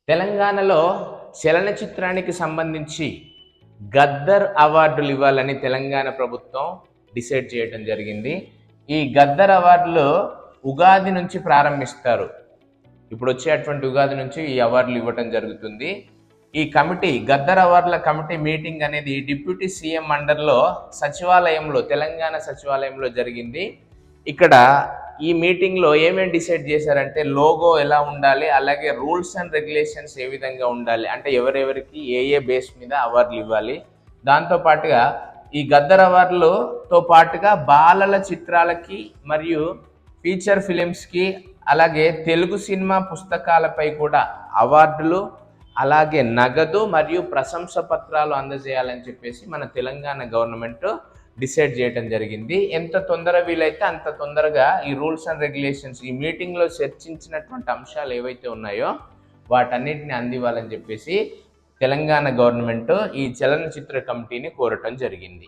తెలంగాణలో చలనచిత్రానికి సంబంధించి గద్దర్ అవార్డులు ఇవ్వాలని తెలంగాణ ప్రభుత్వం డిసైడ్ చేయడం జరిగింది. ఈ గద్దర్ అవార్డులు ఉగాది నుంచి ప్రారంభిస్తారు. ఇప్పుడు వచ్చేటువంటి ఉగాది నుంచి ఈ అవార్డులు ఇవ్వటం జరుగుతుంది. ఈ కమిటీ గద్దర్ అవార్డుల కమిటీ మీటింగ్ అనేది డిప్యూటీ సీఎం అండర్లో సచివాలయంలో, తెలంగాణ సచివాలయంలో జరిగింది. ఇక్కడ ఈ మీటింగ్లో ఏమేమి డిసైడ్ చేశారంటే లోగో ఎలా ఉండాలి, అలాగే రూల్స్ అండ్ రెగ్యులేషన్స్ ఏ విధంగా ఉండాలి, అంటే ఎవరెవరికి ఏ బేస్ మీద అవార్డులు ఇవ్వాలి. దాంతోపాటుగా ఈ గద్దర్ అవార్డులతో పాటుగా బాలల చిత్రాలకి మరియు ఫీచర్ ఫిలిమ్స్కి, అలాగే తెలుగు సినిమా పుస్తకాలపై కూడా అవార్డులు, అలాగే నగదు మరియు ప్రశంస పత్రాలు అందజేయాలని చెప్పేసి మన తెలంగాణ గవర్నమెంట్ డిసైడ్ చేయడం జరిగింది. ఎంత తొందర వీలైతే అంత తొందరగా ఈ రూల్స్ అండ్ రెగ్యులేషన్స్, ఈ మీటింగ్లో చర్చించినటువంటి అంశాలు ఏవైతే ఉన్నాయో వాటన్నిటిని అందివ్వాలని చెప్పేసి తెలంగాణ గవర్నమెంట్ ఈ చలనచిత్ర కమిటీని కోరటం జరిగింది.